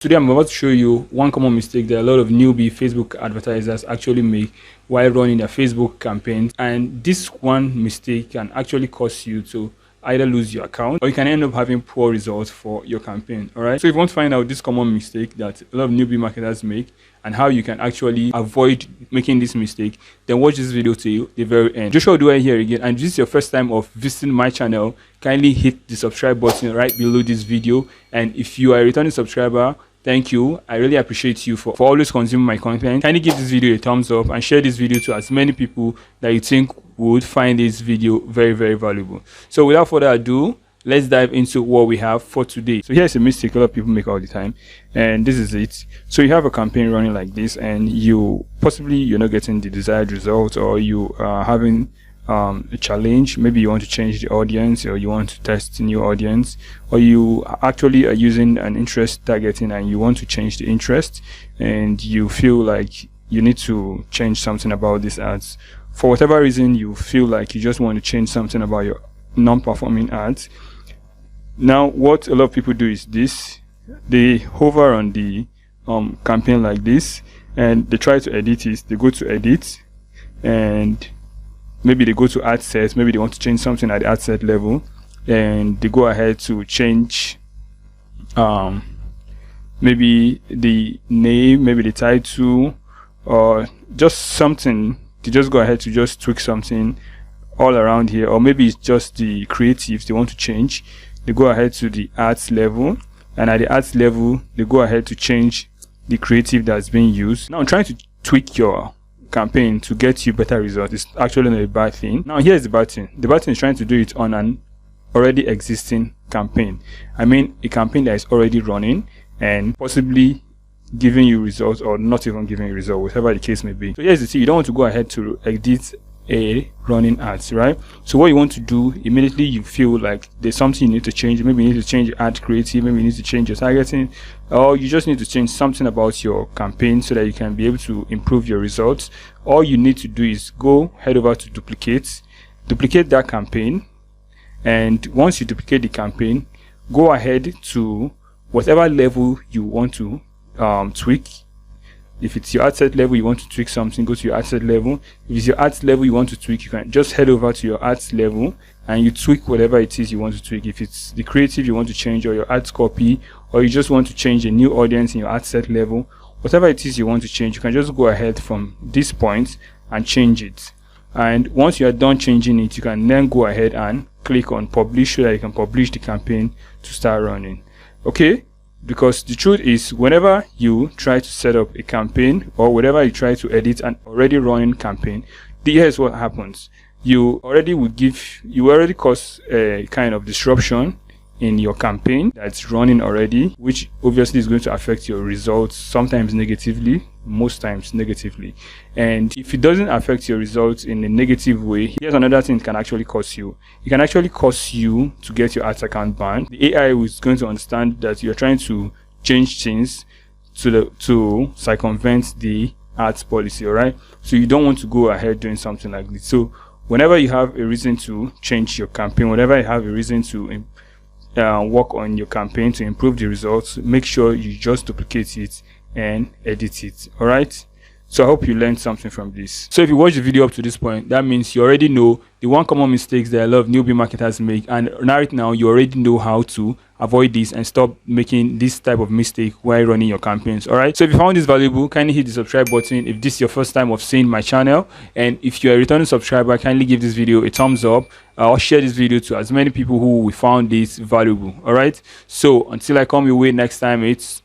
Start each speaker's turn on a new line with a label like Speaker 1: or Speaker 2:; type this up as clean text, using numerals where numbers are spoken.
Speaker 1: Today I'm about to show you one common mistake that a lot of newbie Facebook advertisers actually make while running their Facebook campaigns, and this one mistake can actually cause you to either lose your account or you can end up having poor results for your campaign. All right, so if you want to find out this common mistake that a lot of newbie marketers make and how you can actually avoid making this mistake, then watch this video till the very end. Joshua Oduaye here again, and if this is your first time of visiting my channel, kindly hit the subscribe button right below this video. And if you are a returning subscriber, thank you. I really appreciate you for always consuming my content. Kindly give this video a thumbs up and share this video to as many people that you think would find this video very, very valuable. So without further ado, let's dive into what we have for today. So here's a mistake a lot of people make all the time, and this is it. So you have a campaign running like this, and you're not getting the desired result, or you are having a challenge. Maybe you want to change the audience, or you want to test a new audience, or you actually are using an interest targeting and you want to change the interest, and you feel like you need to change something about these ads. For whatever reason, you feel like you just want to change something about your non-performing ads. Now what a lot of people do is this: they hover on the campaign like this and they try to edit it. They go to edit, and maybe they go to ad set. Maybe they want to change something at the ad set level, and they go ahead to change maybe the name, maybe the title, or just something. They just go ahead to just tweak something all around here, or maybe it's just the creatives they want to change. They go ahead to the ads level, and at the ads level they go ahead to change the creative that's being used. Now, trying to tweak your campaign to get you better results is actually not a bad thing. Now here's the bad thing: the bad thing is trying to do it on an already existing campaign. I mean, a campaign that is already running and possibly giving you results, or not even giving you results, whatever the case may be. So here's the thing: you don't want to go ahead to edit a running ads, right? So what you want to do immediately, you feel like there's something you need to change. Maybe you need to change your ad creative, maybe you need to change your targeting, or you just need to change something about your campaign so that you can be able to improve your results. All you need to do is head over to duplicate that campaign, and once you duplicate the campaign, go ahead to whatever level you want to tweak. If it's your ad set level, you want to tweak something, go to your ad set level. If it's your ads level you want to tweak, you can just head over to your ads level and you tweak whatever it is you want to tweak. If it's the creative you want to change, or your ads copy, or you just want to change a new audience in your ad set level, whatever it is you want to change, you can just go ahead from this point and change it. And once you are done changing it, you can then go ahead and click on publish so that you can publish the campaign to start running. Okay? Because the truth is, whenever you try to set up a campaign, or whenever you try to edit an already running campaign, here's what happens: you already cause a kind of disruption in your campaign that's running already, which obviously is going to affect your results, sometimes negatively, most times negatively. And if it doesn't affect your results in a negative way, here's another thing it can actually cause you. It can actually cause you to get your ads account banned. The AI is going to understand that you're trying to change things to circumvent the ads policy. All right, so you don't want to go ahead doing something like this. So whenever you have a reason to change your campaign, whenever you have a reason to work on your campaign to improve the results, make sure you just duplicate it and edit it. All right, so I hope you learned something from this. So if you watch the video up to this point, that means you already know the one common mistakes that a lot of newbie marketers make, and right now you already know how to avoid this and stop making this type of mistake while running your campaigns. All right, so if you found this valuable, kindly hit the subscribe button if this is your first time of seeing my channel, and if you're a returning subscriber, kindly give this video a thumbs up or share this video to as many people who we found this valuable. All right, so until I come your way next time, it's